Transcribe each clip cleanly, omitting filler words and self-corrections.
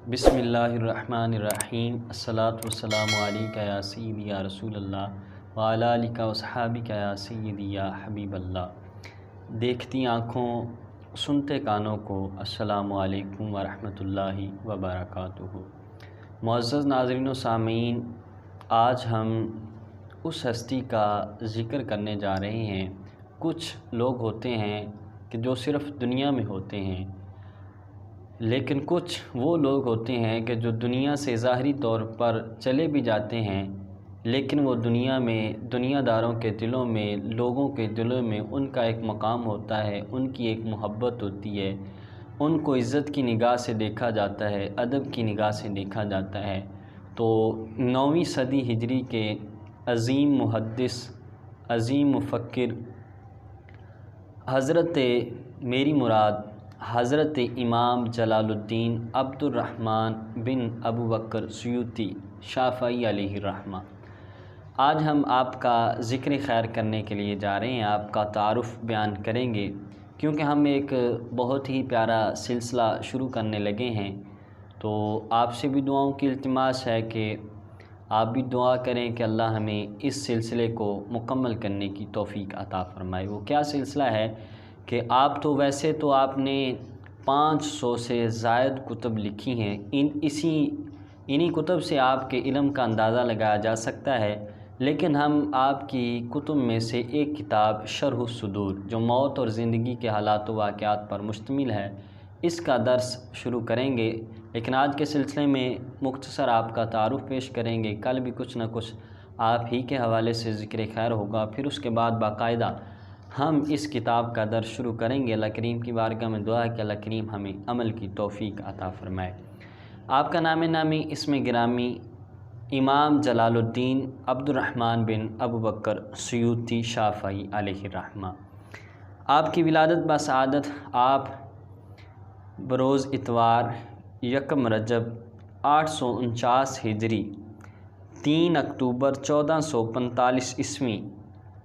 بسم اللہ الرحمن الرحیم الصلاۃ والسلام علیکہ یا سیدی یا رسول اللہ وعلی آلک وصحابک یا سیدی یا حبیب اللہ۔ دیکھتی آنکھوں سنتے کانوں کو السلام علیکم ورحمۃ اللہ وبرکاتہ۔ معزز ناظرین و سامعین، آج ہم اس ہستی کا ذکر کرنے جا رہے ہیں۔ کچھ لوگ ہوتے ہیں کہ جو صرف دنیا میں ہوتے ہیں، لیکن کچھ وہ لوگ ہوتے ہیں کہ جو دنیا سے ظاہری طور پر چلے بھی جاتے ہیں، لیکن وہ دنیا میں دنیا داروں کے دلوں میں، لوگوں کے دلوں میں ان کا ایک مقام ہوتا ہے، ان کی ایک محبت ہوتی ہے، ان کو عزت کی نگاہ سے دیکھا جاتا ہے، ادب کی نگاہ سے دیکھا جاتا ہے۔ تو 9ویں صدی ہجری کے عظیم محدث، عظیم مفکر، حضرت میری مراد حضرت امام جلال الدین عبد الرحمن بن ابو بکر سیوطی شافعی علیہ الرحمہ، آج ہم آپ کا ذکر خیر کرنے کے لیے جا رہے ہیں، آپ کا تعارف بیان کریں گے، کیونکہ ہم ایک بہت ہی پیارا سلسلہ شروع کرنے لگے ہیں۔ تو آپ سے بھی دعاؤں کی التماس ہے کہ آپ بھی دعا کریں کہ اللہ ہمیں اس سلسلے کو مکمل کرنے کی توفیق عطا فرمائے۔ وہ کیا سلسلہ ہے کہ آپ تو ویسے تو آپ نے 500 سے زائد کتب لکھی ہیں، انہی کتب سے آپ کے علم کا اندازہ لگایا جا سکتا ہے، لیکن ہم آپ کی کتب میں سے ایک کتاب شرح الصدور، جو موت اور زندگی کے حالات و واقعات پر مشتمل ہے، اس کا درس شروع کریں گے۔ لیکن آج کے سلسلے میں مختصر آپ کا تعارف پیش کریں گے، کل بھی کچھ نہ کچھ آپ ہی کے حوالے سے ذکر خیر ہوگا، پھر اس کے بعد باقاعدہ ہم اس کتاب کا درس شروع کریں گے۔ اللہ کریم کی بارگاہ میں دعا ہے کہ اللہ کریم ہمیں عمل کی توفیق عطا فرمائے۔ آپ کا نام نامی اسم گرامی امام جلال الدین عبد الرحمن بن ابو بکر سیوطی شافعی علیہ الرحمہ۔ آپ کی ولادت بسعادت آپ بروز اتوار 1 رجب 849 ہجری 3 اکتوبر 1445 عیسوی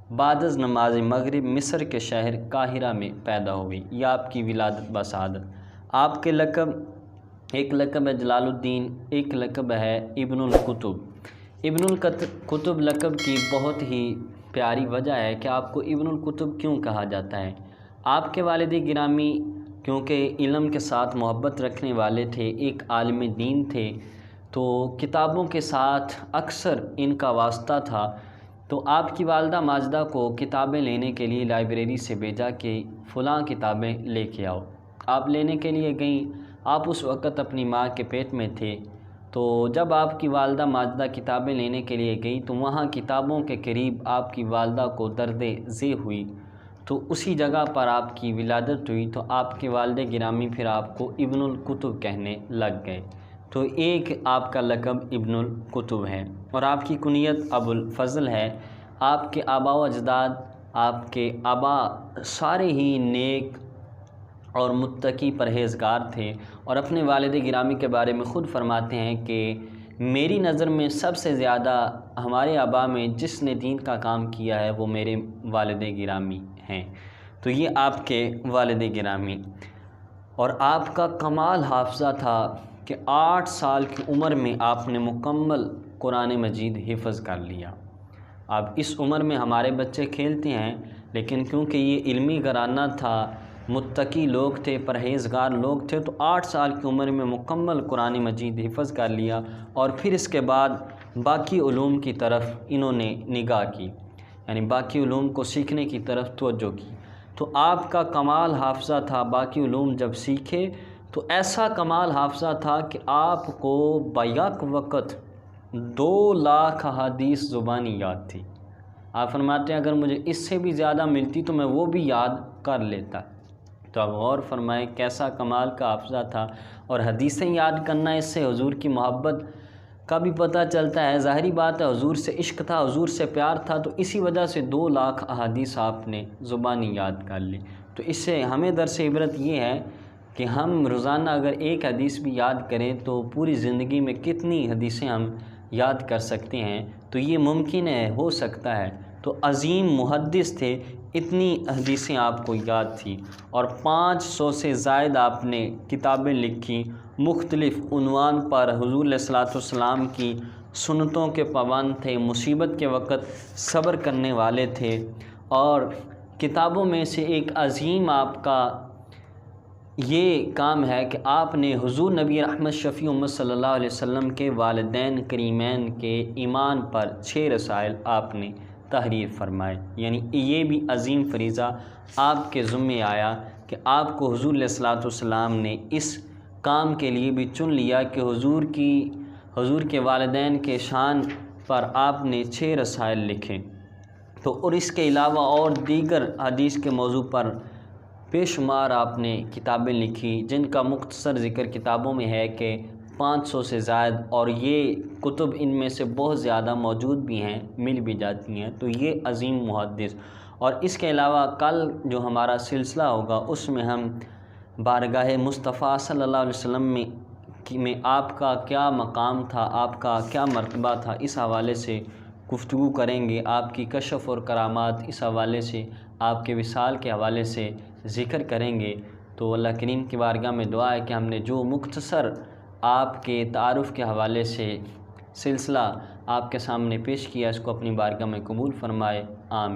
بعد از نماز مغرب مصر کے شہر قاہرہ میں پیدا ہوئی۔ یہ آپ کی ولادت بسعادت۔ آپ کے لقب، ایک لقب ہے جلال الدین، ایک لقب ہے ابن القطب۔ ابن القطب لقب کی بہت ہی پیاری وجہ ہے کہ آپ کو ابن القطب کیوں کہا جاتا ہے۔ آپ کے والد گرامی کیونکہ علم کے ساتھ محبت رکھنے والے تھے، ایک عالم دین تھے، تو کتابوں کے ساتھ اکثر ان کا واسطہ تھا۔ تو آپ کی والدہ ماجدہ کو کتابیں لینے کے لیے لائبریری سے بھیجا کہ فلاں کتابیں لے کے آؤ۔ آپ لینے کے لیے گئیں، آپ اس وقت اپنی ماں کے پیٹ میں تھے۔ تو جب آپ کی والدہ ماجدہ کتابیں لینے کے لیے گئیں تو وہاں کتابوں کے قریب آپ کی والدہ کو درد ذی ہوئی، تو اسی جگہ پر آپ کی ولادت ہوئی۔ تو آپ کے والد گرامی پھر آپ کو ابن القطب کہنے لگ گئے۔ تو ایک آپ کا لقب ابن القطب ہے، اور آپ کی کنیت ابو الفضل ہے۔ آپ کے آبا و اجداد، آپ کے آبا سارے ہی نیک اور متقی پرہیزگار تھے، اور اپنے والد گرامی کے بارے میں خود فرماتے ہیں کہ میری نظر میں سب سے زیادہ ہمارے آبا میں جس نے دین کا کام کیا ہے وہ میرے والد گرامی ہیں۔ تو یہ آپ کے والد گرامی، اور آپ کا کمال حافظہ تھا کہ 8 سال کی عمر میں آپ نے مکمل قرآن مجید حفظ کر لیا۔ اب اس عمر میں ہمارے بچے کھیلتے ہیں، لیکن کیونکہ یہ علمی گھرانہ تھا، متقی لوگ تھے، پرہیزگار لوگ تھے، تو 8 سال کی عمر میں مکمل قرآن مجید حفظ کر لیا، اور پھر اس کے بعد باقی علوم کی طرف انہوں نے نگاہ کی، یعنی باقی علوم کو سیکھنے کی طرف توجہ کی۔ تو آپ کا کمال حافظہ تھا، باقی علوم جب سیکھے تو ایسا کمال حافظہ تھا کہ آپ کو بیک وقت 2 لاکھ احادیث زبانی یاد تھی۔ آپ فرماتے ہیں اگر مجھے اس سے بھی زیادہ ملتی تو میں وہ بھی یاد کر لیتا۔ تو آپ غور فرمائیں کیسا کمال کا حافظہ تھا، اور حدیثیں یاد کرنا، اس سے حضور کی محبت کا بھی پتہ چلتا ہے۔ ظاہری بات ہے حضور سے عشق تھا، حضور سے پیار تھا، تو اسی وجہ سے 2 لاکھ احادیث آپ نے زبانی یاد کر لی۔ تو اس سے ہمیں درس عبرت یہ ہے کہ ہم روزانہ اگر ایک حدیث بھی یاد کریں تو پوری زندگی میں کتنی حدیثیں ہم یاد کر سکتے ہیں۔ تو یہ ممکن ہے، ہو سکتا ہے۔ تو عظیم محدث تھے، اتنی حدیثیں آپ کو یاد تھی، اور 500 سے زائد آپ نے کتابیں لکھی، مختلف عنوان پر حضور علیہ الصلوۃ والسلام کی سنتوں کے پابند تھے، مصیبت کے وقت صبر کرنے والے تھے، اور کتابوں میں سے ایک عظیم آپ کا یہ کام ہے کہ آپ نے حضور نبی رحمت شفیع امت صلی اللہ علیہ وسلم کے والدین کریمین کے ایمان پر 6 رسائل آپ نے تحریر فرمائے، یعنی یہ بھی عظیم فریضہ آپ کے ذمے آیا کہ آپ کو حضور علیہ الصلوۃ والسلام نے اس کام کے لیے بھی چن لیا کہ حضور کے والدین کے شان پر آپ نے 6 رسائل لکھے۔ تو اور اس کے علاوہ اور دیگر حدیث کے موضوع پر بے شمار آپ نے کتابیں لکھی، جن کا مختصر ذکر کتابوں میں ہے کہ 500 سے زائد، اور یہ کتب ان میں سے بہت زیادہ موجود بھی ہیں، مل بھی جاتی ہیں۔ تو یہ عظیم محدث، اور اس کے علاوہ کل جو ہمارا سلسلہ ہوگا اس میں ہم بارگاہ مصطفیٰ صلی اللہ علیہ وسلم میں آپ کا کیا مقام تھا، آپ کا کیا مرتبہ تھا، اس حوالے سے گفتگو کریں گے، آپ کی کشف اور کرامات اس حوالے سے، آپ کے وصال کے حوالے سے ذکر کریں گے۔ تو اللہ کریم کی بارگاہ میں دعا ہے کہ ہم نے جو مختصر آپ کے تعارف کے حوالے سے سلسلہ آپ کے سامنے پیش کیا، اس کو اپنی بارگاہ میں قبول فرمائے، آمین۔